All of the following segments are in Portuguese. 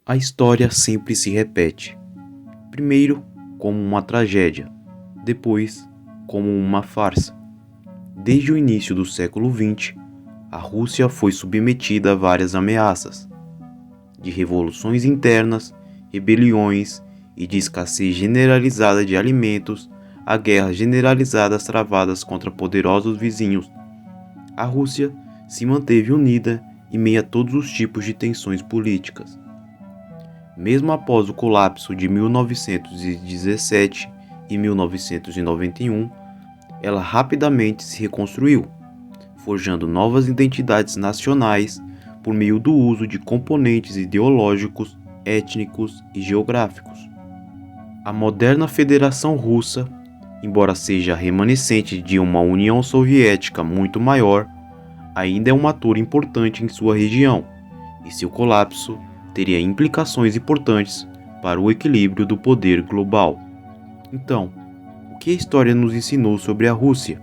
A história sempre se repete. Primeiro, como uma tragédia, depois, como uma farsa. Desde o início do século XX, a Rússia foi submetida a várias ameaças, de revoluções internas, rebeliões e de escassez generalizada de alimentos a guerras generalizadas travadas contra poderosos vizinhos. A Rússia se manteve unida em meio a todos os tipos de tensões políticas. Mesmo após o colapso de 1917 e 1991, ela rapidamente se reconstruiu, forjando novas identidades nacionais por meio do uso de componentes ideológicos, étnicos e geográficos. A moderna Federação Russa, embora seja remanescente de uma União Soviética muito maior, ainda é um ator importante em sua região, e seu colapso teria implicações importantes para o equilíbrio do poder global. Então, o que a história nos ensinou sobre a Rússia?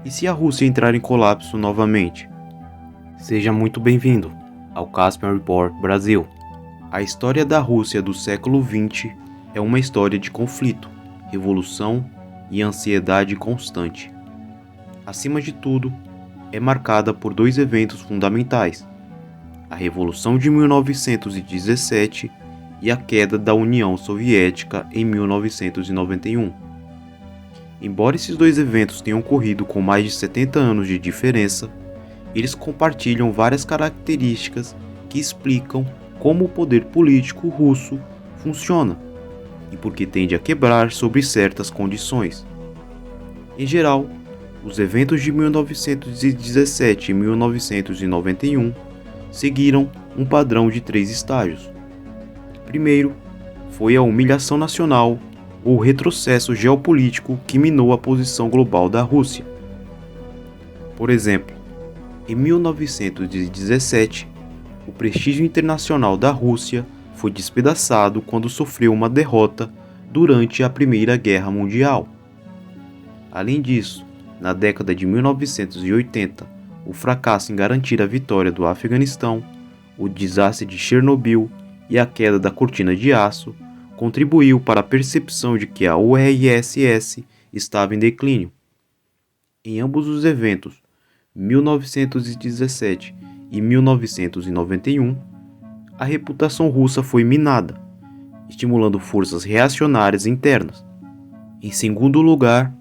E se a Rússia entrar em colapso novamente? Seja muito bem-vindo ao Caspian Report Brasil. A história da Rússia do século XX é uma história de conflito, revolução e ansiedade constante. Acima de tudo, é marcada por dois eventos fundamentais: a Revolução de 1917 e a queda da União Soviética em 1991. Embora esses dois eventos tenham ocorrido com mais de 70 anos de diferença, eles compartilham várias características que explicam como o poder político russo funciona e por que tende a quebrar sob certas condições. Em geral, os eventos de 1917 e 1991 seguiram um padrão de 3 estágios. Primeiro, foi a humilhação nacional ou retrocesso geopolítico que minou a posição global da Rússia. Por exemplo, em 1917, o prestígio internacional da Rússia foi despedaçado quando sofreu uma derrota durante a Primeira Guerra Mundial. Além disso, na década de 1980, o fracasso em garantir a vitória do Afeganistão, o desastre de Chernobyl e a queda da cortina de aço contribuiu para a percepção de que a URSS estava em declínio. Em ambos os eventos, 1917 e 1991, a reputação russa foi minada, estimulando forças reacionárias internas. Em segundo lugar,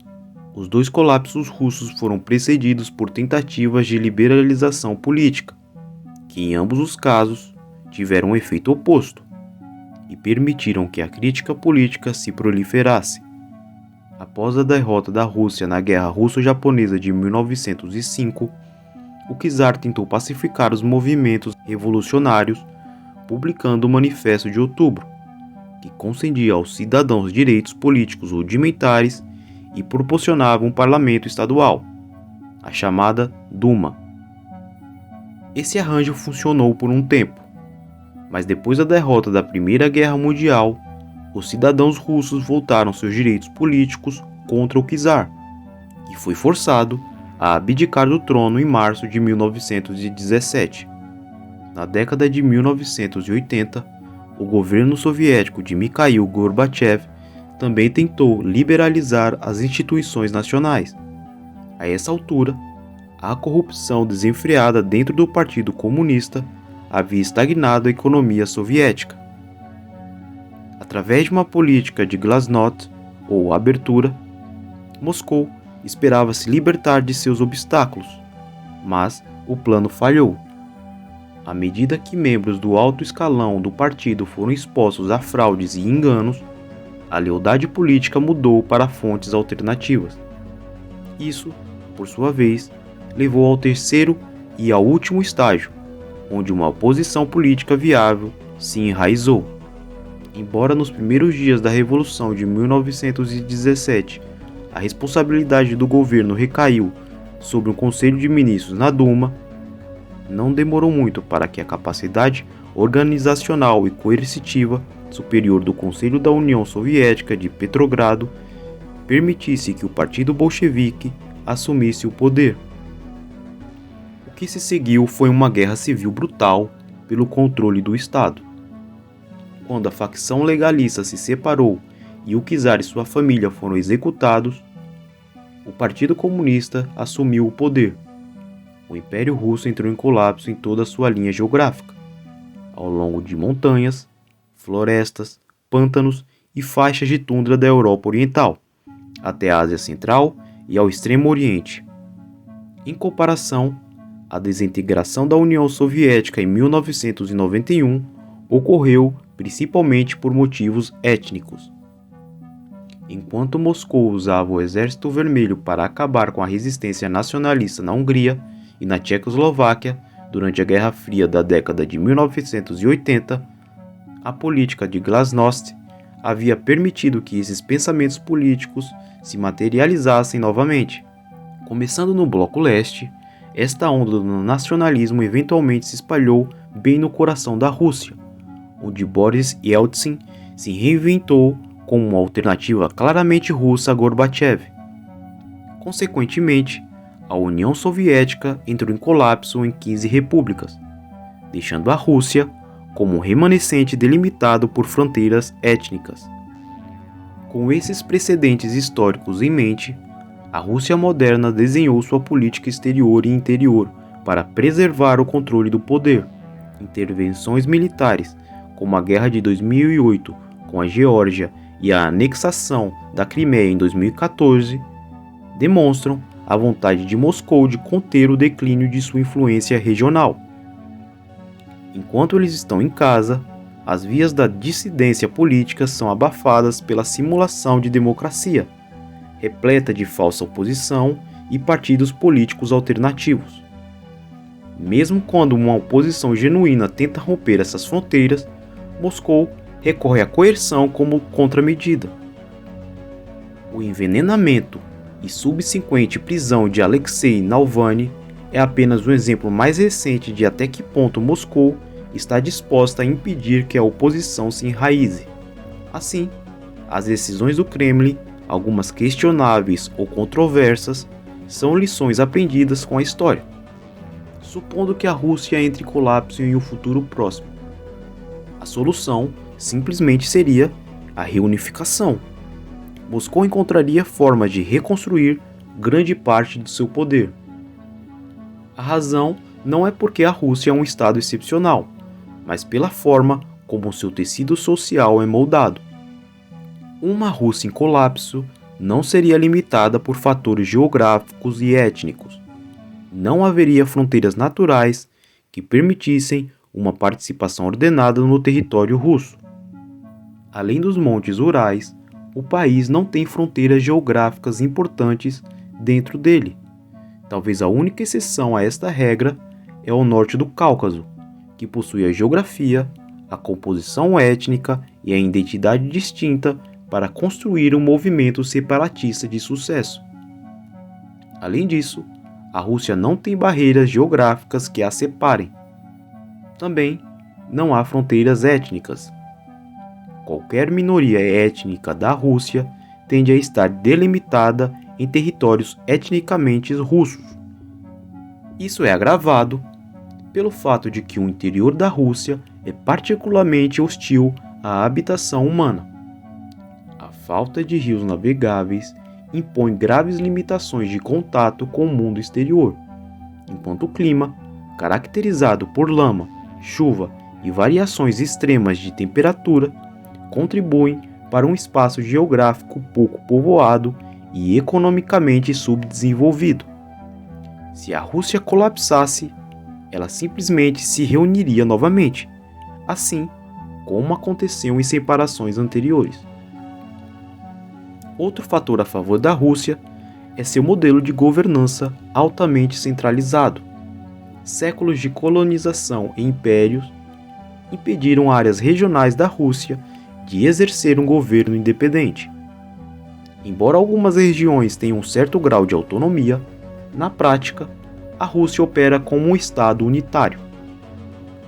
os dois colapsos russos foram precedidos por tentativas de liberalização política, que em ambos os casos tiveram um efeito oposto e permitiram que a crítica política se proliferasse. Após a derrota da Rússia na Guerra Russo-Japonesa de 1905, o czar tentou pacificar os movimentos revolucionários, publicando o Manifesto de Outubro, que concedia aos cidadãos direitos políticos rudimentares e proporcionava um parlamento estadual, a chamada Duma. Esse arranjo funcionou por um tempo, mas depois da derrota da Primeira Guerra Mundial, os cidadãos russos voltaram seus direitos políticos contra o czar, e foi forçado a abdicar do trono em março de 1917. Na década de 1980, o governo soviético de Mikhail Gorbachev também tentou liberalizar as instituições nacionais. A essa altura, a corrupção desenfreada dentro do Partido Comunista havia estagnado a economia soviética. Através de uma política de glasnost, ou abertura, Moscou esperava se libertar de seus obstáculos, mas o plano falhou. À medida que membros do alto escalão do partido foram expostos a fraudes e enganos, a lealdade política mudou para fontes alternativas. Isso, por sua vez, levou ao terceiro e ao último estágio, onde uma oposição política viável se enraizou. Embora nos primeiros dias da Revolução de 1917 a responsabilidade do governo recaiu sobre um Conselho de Ministros na Duma, não demorou muito para que a capacidade organizacional e coercitiva superior do Conselho da União Soviética de Petrogrado permitisse que o Partido Bolchevique assumisse o poder. O que se seguiu foi uma guerra civil brutal pelo controle do Estado. quando a facção legalista se separou e o czar e sua família foram executados, o Partido Comunista assumiu o poder. O Império Russo entrou em colapso em toda a sua linha geográfica, ao longo de montanhas, florestas, pântanos e faixas de tundra da Europa Oriental, até a Ásia Central e ao Extremo Oriente. Em comparação, a desintegração da União Soviética em 1991 ocorreu principalmente por motivos étnicos. Enquanto Moscou usava o Exército Vermelho para acabar com a resistência nacionalista na Hungria e na Tchecoslováquia durante a Guerra Fria da década de 1980, a política de glasnost havia permitido que esses pensamentos políticos se materializassem novamente. Começando no Bloco Leste, esta onda do nacionalismo eventualmente se espalhou bem no coração da Rússia, onde Boris Yeltsin se reinventou como uma alternativa claramente russa a Gorbachev. Consequentemente, a União Soviética entrou em colapso em 15 repúblicas, deixando a Rússia como um remanescente delimitado por fronteiras étnicas. Com esses precedentes históricos em mente, a Rússia moderna desenhou sua política exterior e interior para preservar o controle do poder. Intervenções militares, como a Guerra de 2008 com a Geórgia e a anexação da Crimeia em 2014, demonstram a vontade de Moscou de conter o declínio de sua influência regional. Enquanto eles estão em casa, as vias da dissidência política são abafadas pela simulação de democracia, repleta de falsa oposição e partidos políticos alternativos. Mesmo quando uma oposição genuína tenta romper essas fronteiras, Moscou recorre à coerção como contramedida. O envenenamento e subsequente prisão de Alexei Navalny é apenas um exemplo mais recente de até que ponto Moscou está disposta a impedir que a oposição se enraize. Assim, as decisões do Kremlin, algumas questionáveis ou controversas, são lições aprendidas com a história. Supondo que a Rússia entre em colapso em um futuro próximo, a solução simplesmente seria a reunificação. Moscou encontraria formas de reconstruir grande parte do seu poder. A razão não é porque a Rússia é um estado excepcional, mas pela forma como seu tecido social é moldado. Uma Rússia em colapso não seria limitada por fatores geográficos e étnicos. Não haveria fronteiras naturais que permitissem uma participação ordenada no território russo. Além dos montes Urais, o país não tem fronteiras geográficas importantes dentro dele. Talvez a única exceção a esta regra é o norte do Cáucaso, que possui a geografia, a composição étnica e a identidade distinta para construir um movimento separatista de sucesso. Além disso, a Rússia não tem barreiras geográficas que a separem. Também não há fronteiras étnicas. Qualquer minoria étnica da Rússia tende a estar delimitada em territórios etnicamente russos. Isso é agravado pelo fato de que o interior da Rússia é particularmente hostil à habitação humana. A falta de rios navegáveis impõe graves limitações de contato com o mundo exterior, enquanto o clima, caracterizado por lama, chuva e variações extremas de temperatura, contribuem para um espaço geográfico pouco povoado e economicamente subdesenvolvido. Se a Rússia colapsasse, ela simplesmente se reuniria novamente, assim como aconteceu em separações anteriores. Outro fator a favor da Rússia é seu modelo de governança altamente centralizado. Séculos de colonização e impérios impediram áreas regionais da Rússia de exercer um governo independente. Embora algumas regiões tenham um certo grau de autonomia, na prática, a Rússia opera como um Estado unitário.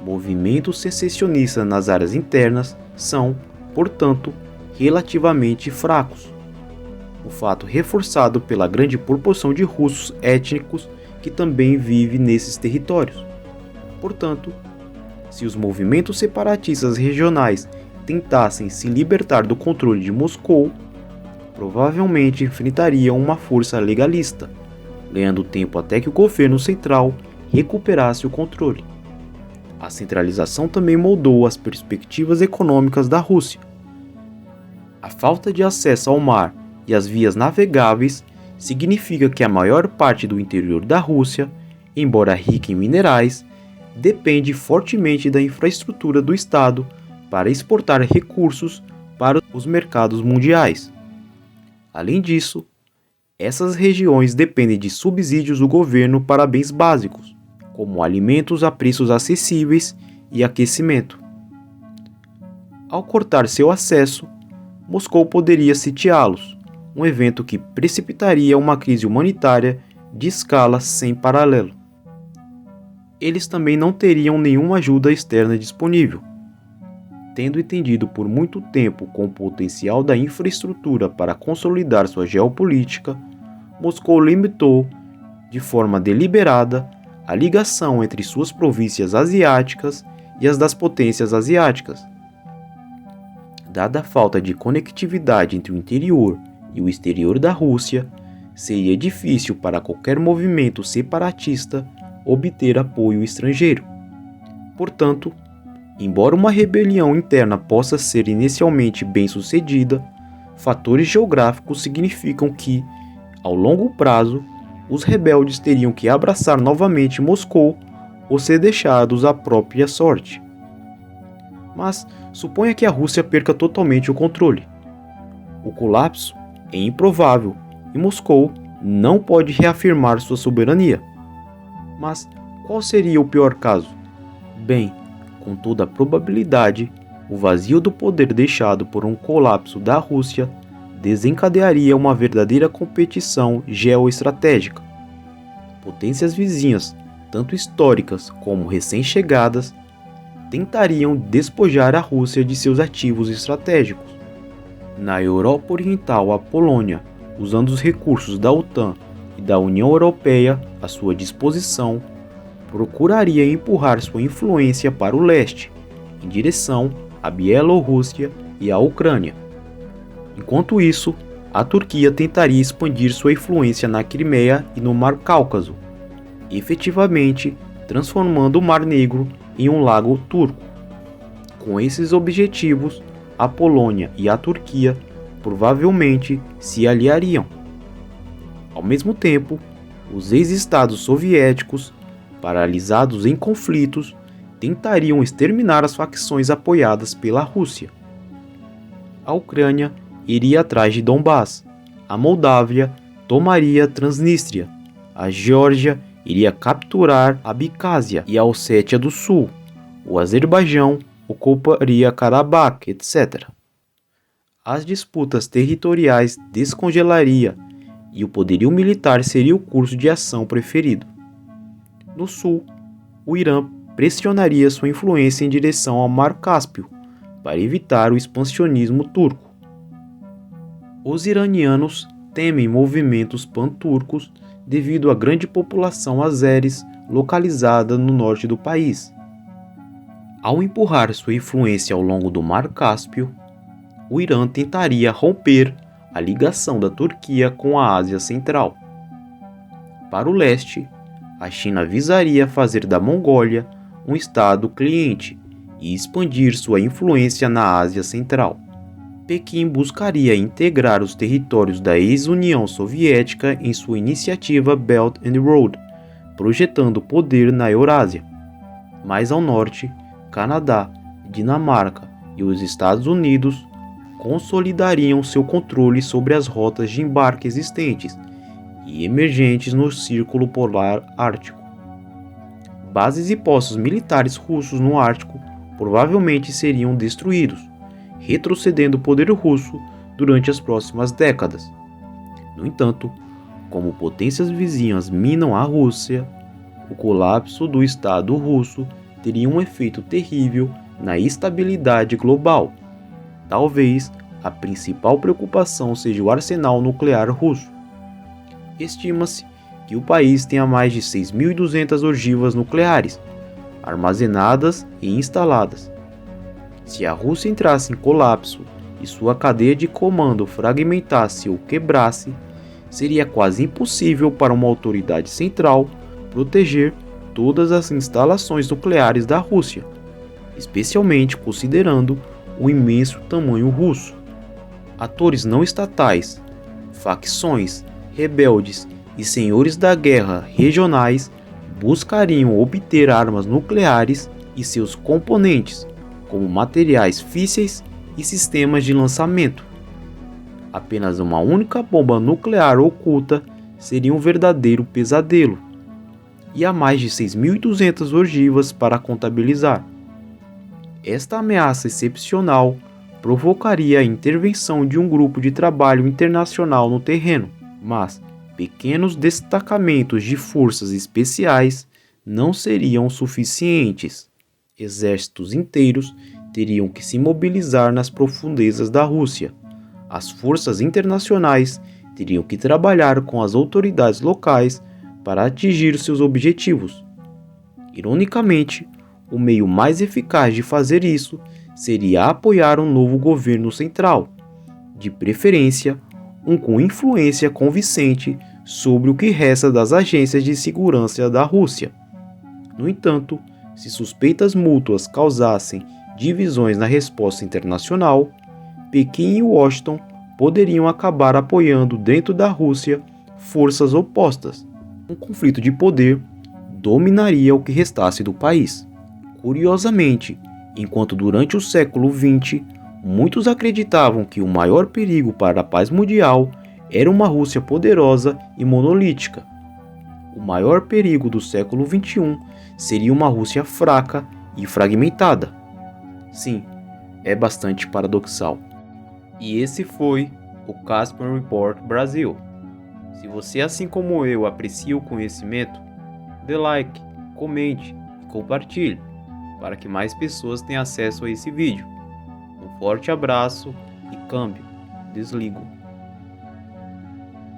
Movimentos secessionistas nas áreas internas são, portanto, relativamente fracos. O fato reforçado pela grande proporção de russos étnicos que também vive nesses territórios. Portanto, se os movimentos separatistas regionais tentassem se libertar do controle de Moscou, provavelmente enfrentariam uma força legalista, ganhando tempo até que o governo central recuperasse o controle. A centralização também moldou as perspectivas econômicas da Rússia. A falta de acesso ao mar e às vias navegáveis significa que a maior parte do interior da Rússia, embora rica em minerais, depende fortemente da infraestrutura do Estado para exportar recursos para os mercados mundiais. Além disso, essas regiões dependem de subsídios do governo para bens básicos, como alimentos a preços acessíveis e aquecimento. Ao cortar seu acesso, Moscou poderia sitiá-los, um evento que precipitaria uma crise humanitária de escala sem paralelo. Eles também não teriam nenhuma ajuda externa disponível. Tendo entendido por muito tempo com o potencial da infraestrutura para consolidar sua geopolítica, Moscou limitou, de forma deliberada, a ligação entre suas províncias asiáticas e as das potências asiáticas. Dada a falta de conectividade entre o interior e o exterior da Rússia, seria difícil para qualquer movimento separatista obter apoio estrangeiro. Portanto, embora uma rebelião interna possa ser inicialmente bem-sucedida, fatores geográficos significam que, ao longo prazo, os rebeldes teriam que abraçar novamente Moscou ou ser deixados à própria sorte. Mas suponha que a Rússia perca totalmente o controle. O colapso é improvável e Moscou não pode reafirmar sua soberania. Mas qual seria o pior caso? Bem, com toda a probabilidade, o vazio do poder deixado por um colapso da Rússia desencadearia uma verdadeira competição geoestratégica. Potências vizinhas, tanto históricas como recém-chegadas, tentariam despojar a Rússia de seus ativos estratégicos. Na Europa Oriental, a Polônia, usando os recursos da OTAN e da União Europeia à sua disposição, procuraria empurrar sua influência para o leste, em direção à Bielorrússia e à Ucrânia. Enquanto isso, a Turquia tentaria expandir sua influência na Crimeia e no Mar Cáucaso, efetivamente transformando o Mar Negro em um lago turco. Com esses objetivos, a Polônia e a Turquia provavelmente se aliariam. Ao mesmo tempo, os ex-estados soviéticos, paralisados em conflitos, tentariam exterminar as facções apoiadas pela Rússia. A Ucrânia iria atrás de Donbás, a Moldávia tomaria Transnistria, a Geórgia iria capturar Abcásia e a Ossétia do Sul, o Azerbaijão ocuparia Karabakh, etc. As disputas territoriais descongelaria e o poderio militar seria o curso de ação preferido. No sul, o Irã pressionaria sua influência em direção ao Mar Cáspio para evitar o expansionismo turco. Os iranianos temem movimentos pan-turcos devido à grande população azeres localizada no norte do país. Ao empurrar sua influência ao longo do Mar Cáspio, o Irã tentaria romper a ligação da Turquia com a Ásia Central. Para o leste, a China visaria fazer da Mongólia um estado cliente e expandir sua influência na Ásia Central. Pequim buscaria integrar os territórios da ex-União Soviética em sua iniciativa Belt and Road, projetando poder na Eurásia. Mais ao norte, Canadá, Dinamarca e os Estados Unidos consolidariam seu controle sobre as rotas de embarque existentes e emergentes no Círculo Polar Ártico. Bases e postos militares russos no Ártico provavelmente seriam destruídos, retrocedendo o poder russo durante as próximas décadas. No entanto, como potências vizinhas minam a Rússia, o colapso do Estado russo teria um efeito terrível na estabilidade global. Talvez a principal preocupação seja o arsenal nuclear russo. Estima-se que o país tenha mais de 6.200 ogivas nucleares, armazenadas e instaladas. Se a Rússia entrasse em colapso e sua cadeia de comando fragmentasse ou quebrasse, seria quase impossível para uma autoridade central proteger todas as instalações nucleares da Rússia, especialmente considerando o imenso tamanho russo. Atores não estatais, facções, rebeldes e senhores da guerra regionais buscariam obter armas nucleares e seus componentes, como materiais físseis e sistemas de lançamento. Apenas uma única bomba nuclear oculta seria um verdadeiro pesadelo, e há mais de 6.200 ogivas para contabilizar. Esta ameaça excepcional provocaria a intervenção de um grupo de trabalho internacional no terreno, mas pequenos destacamentos de forças especiais não seriam suficientes. Exércitos inteiros teriam que se mobilizar nas profundezas da Rússia. As forças internacionais teriam que trabalhar com as autoridades locais para atingir seus objetivos. Ironicamente, o meio mais eficaz de fazer isso seria apoiar um novo governo central, de preferência um com influência convincente sobre o que resta das agências de segurança da Rússia. No entanto, se suspeitas mútuas causassem divisões na resposta internacional, Pequim e Washington poderiam acabar apoiando dentro da Rússia forças opostas. Um conflito de poder dominaria o que restasse do país. Curiosamente, enquanto durante o século XX, muitos acreditavam que o maior perigo para a paz mundial era uma Rússia poderosa e monolítica, o maior perigo do século XXI seria uma Rússia fraca e fragmentada. Sim, é bastante paradoxal. E esse foi o Caspian Report Brasil. Se você, assim como eu, aprecia o conhecimento, dê like, comente e compartilhe, para que mais pessoas tenham acesso a esse vídeo. Um forte abraço e câmbio. Desligo.